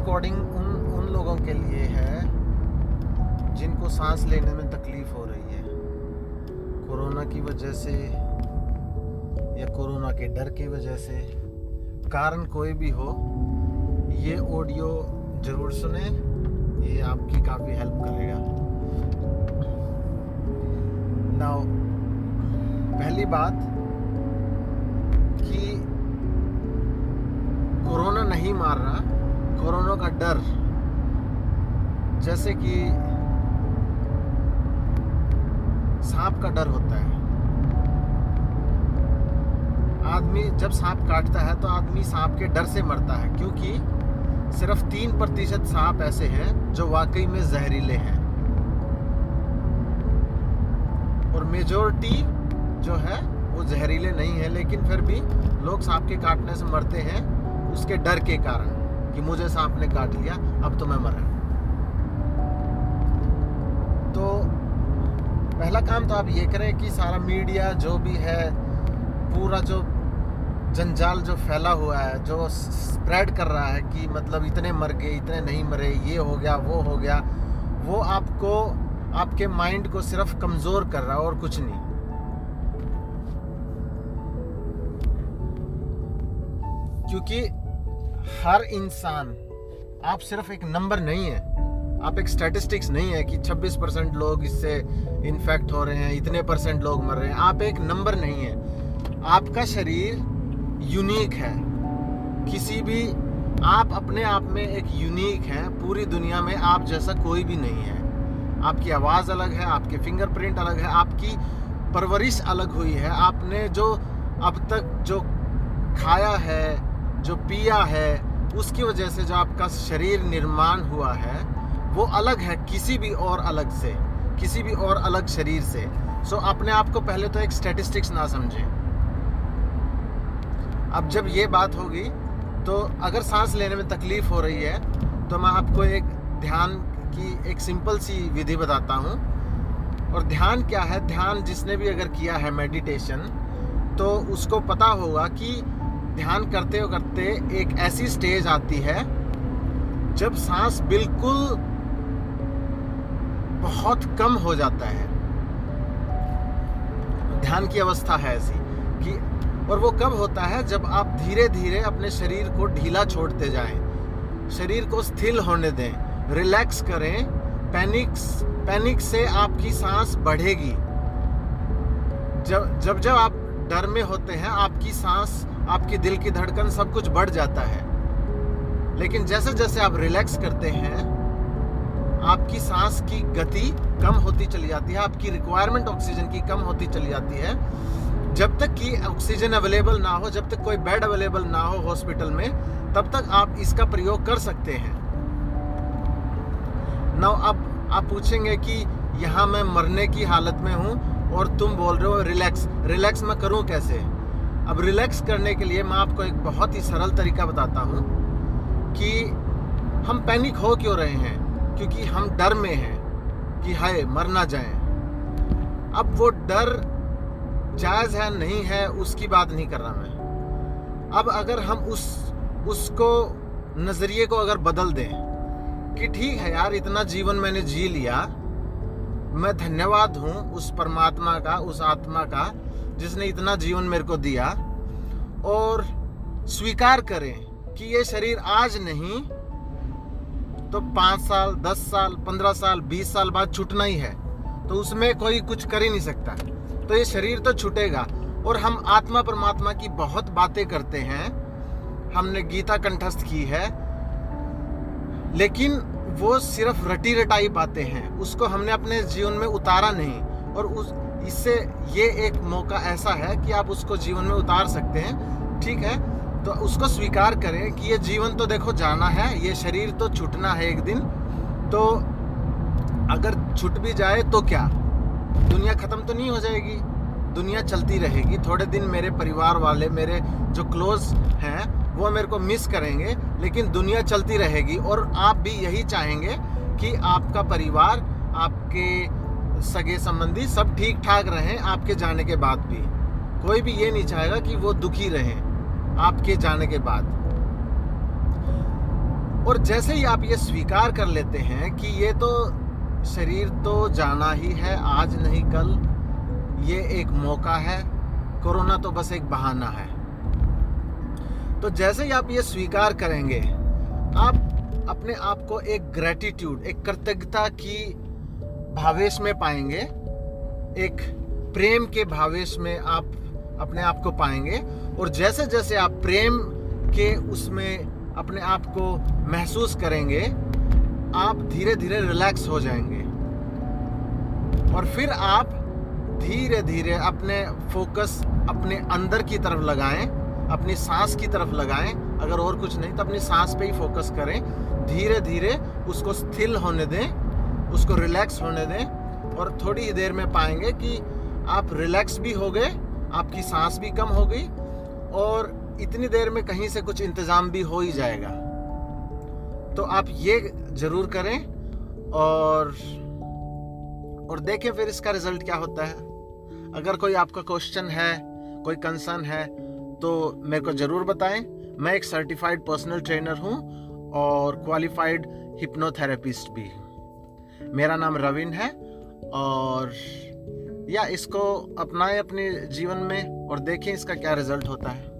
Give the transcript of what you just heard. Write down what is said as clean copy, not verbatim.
Recording उन लोगों के लिए है जिनको सांस लेने में तकलीफ हो रही है, कोरोना की वजह से या कोरोना के डर की वजह से, कारण कोई भी हो, ये ऑडियो ज़रूर सुने, ये आपकी काफ़ी हेल्प करेगा। नाउ पहली बात कि कोरोना नहीं मार रहा, कोरोना का डर, जैसे कि सांप का डर होता है। आदमी जब सांप काटता है तो आदमी सांप के डर से मरता है, क्योंकि सिर्फ 3% सांप ऐसे हैं जो वाकई में जहरीले हैं, और मेजॉरिटी जो है वो जहरीले नहीं है, लेकिन फिर भी लोग सांप के काटने से मरते हैं उसके डर के कारण कि मुझे सांप ने काट लिया, अब तो मैं मरा। तो पहला काम तो आप ये करें कि सारा मीडिया जो भी है, पूरा जो जंजाल जो फैला हुआ है, जो स्प्रेड कर रहा है कि मतलब इतने मर गए, इतने नहीं मरे, ये हो गया, वो हो गया, वो आपको, आपके माइंड को सिर्फ कमज़ोर कर रहा है और कुछ नहीं। क्योंकि हर इंसान, आप सिर्फ एक नंबर नहीं है, आप एक स्टैटिस्टिक्स नहीं है कि 26% लोग इससे इन्फेक्ट हो रहे हैं, इतने % लोग मर रहे हैं। आप एक नंबर नहीं है, आपका शरीर यूनिक है। किसी भी, आप अपने आप में एक यूनिक हैं, पूरी दुनिया में आप जैसा कोई भी नहीं है। आपकी आवाज़ अलग है, आपके फिंगरप्रिंट अलग है, आपकी परवरिश अलग हुई है, आपने जो अब तक जो खाया है, जो पिया है, उसकी वजह से जो आपका शरीर निर्माण हुआ है वो अलग है किसी भी और अलग से, किसी भी और अलग शरीर से। सो अपने आप को पहले तो एक स्टैटिस्टिक्स ना समझें। अब जब ये बात होगी तो अगर सांस लेने में तकलीफ़ हो रही है तो मैं आपको एक ध्यान की एक सिंपल सी विधि बताता हूँ। और ध्यान क्या है, ध्यान जिसने भी अगर किया है मेडिटेशन तो उसको पता होगा कि ध्यान करते करते एक ऐसी स्टेज आती है जब सांस बिल्कुल बहुत कम हो जाता है। ध्यान की अवस्था है ऐसी कि, और वो कब होता है, जब आप धीरे धीरे अपने शरीर को ढीला छोड़ते जाएं, शरीर को स्थिर होने दें, रिलैक्स करें। पैनिक से आपकी सांस बढ़ेगी। जब आप डर में होते हैं, आपकी सांस, आपकी दिल की धड़कन सब कुछ बढ़ जाता है। लेकिन जैसे जैसे आप रिलैक्स करते हैं, आपकी सांस की गति कम होती चली जाती है, आपकी रिक्वायरमेंट ऑक्सीजन की कम होती चली जाती है। जब तक कि ऑक्सीजन अवेलेबल ना हो, जब तक कोई बेड अवेलेबल ना हो हॉस्पिटल में, तब तक आप इसका प्रयोग कर सकते हैं। नाउ अब आप पूछेंगे कि यहाँ मैं मरने की हालत में हूँ और तुम बोल रहे हो रिलैक्स मैं करूँ कैसे? अब रिलैक्स करने के लिए मैं आपको एक बहुत ही सरल तरीका बताता हूँ कि हम पैनिक हो क्यों रहे हैं, क्योंकि हम डर में हैं कि हाय मर ना जाएं। अब वो डर जायज़ है नहीं है उसकी बात नहीं कर रहा मैं। अब अगर हम उसको नज़रिए को अगर बदल दें कि ठीक है यार, इतना जीवन मैंने जी लिया, मैं धन्यवाद हूँ उस परमात्मा का, उस आत्मा का जिसने इतना जीवन मेरे को दिया, और स्वीकार करें कि ये शरीर आज नहीं तो 5 साल, 10 साल, 15 साल, 20 साल बाद छूटना ही है, तो उसमें कोई कुछ कर ही नहीं सकता। तो ये शरीर तो छूटेगा। और हम आत्मा परमात्मा की बहुत बातें करते हैं, हमने गीता कंठस्थ की है, लेकिन वो सिर्फ रटी रटाई बातें हैं, उसको हमने अपने जीवन में उतारा नहीं। और इससे ये एक मौका ऐसा है कि आप उसको जीवन में उतार सकते हैं। ठीक है, तो उसको स्वीकार करें कि ये जीवन तो देखो जाना है, ये शरीर तो छूटना है एक दिन। तो अगर छूट भी जाए तो क्या, दुनिया ख़त्म तो नहीं हो जाएगी, दुनिया चलती रहेगी। थोड़े दिन मेरे परिवार वाले, मेरे जो क्लोज हैं, वो मेरे को मिस करेंगे, लेकिन दुनिया चलती रहेगी। और आप भी यही चाहेंगे कि आपका परिवार, आपके सगे संबंधी सब ठीक ठाक रहें आपके जाने के बाद भी। कोई भी ये नहीं चाहेगा कि वो दुखी रहें आपके जाने के बाद। और जैसे ही आप ये स्वीकार कर लेते हैं कि ये तो शरीर तो जाना ही है, आज नहीं कल, ये एक मौका है, कोरोना तो बस एक बहाना है। तो जैसे ही आप ये स्वीकार करेंगे, आप अपने आप को एक ग्रेटिट्यूड, एक कृतज्ञता की भावेश में पाएंगे, एक प्रेम के भावेश में आप अपने आप को पाएंगे। और जैसे जैसे आप प्रेम के उसमें अपने आप को महसूस करेंगे, आप धीरे धीरे रिलैक्स हो जाएंगे। और फिर आप धीरे धीरे अपने फोकस अपने अंदर की तरफ लगाएं, अपनी सांस की तरफ लगाएं। अगर और कुछ नहीं तो अपनी सांस पे ही फोकस करें। धीरे धीरे उसको स्थिर होने दें, उसको रिलैक्स होने दें। और थोड़ी ही देर में पाएंगे कि आप रिलैक्स भी हो गए, आपकी सांस भी कम हो गई, और इतनी देर में कहीं से कुछ इंतज़ाम भी हो ही जाएगा। तो आप ये ज़रूर करें और देखें फिर इसका रिज़ल्ट क्या होता है। अगर कोई आपका क्वेश्चन है, कोई कंसर्न है, तो मेरे को ज़रूर बताएं। मैं एक सर्टिफाइड पर्सनल ट्रेनर हूं और क्वालिफाइड हिप्नोथेरेपिस्ट भी। मेरा नाम रविन है। और या इसको अपनाएं अपने जीवन में और देखें इसका क्या रिज़ल्ट होता है।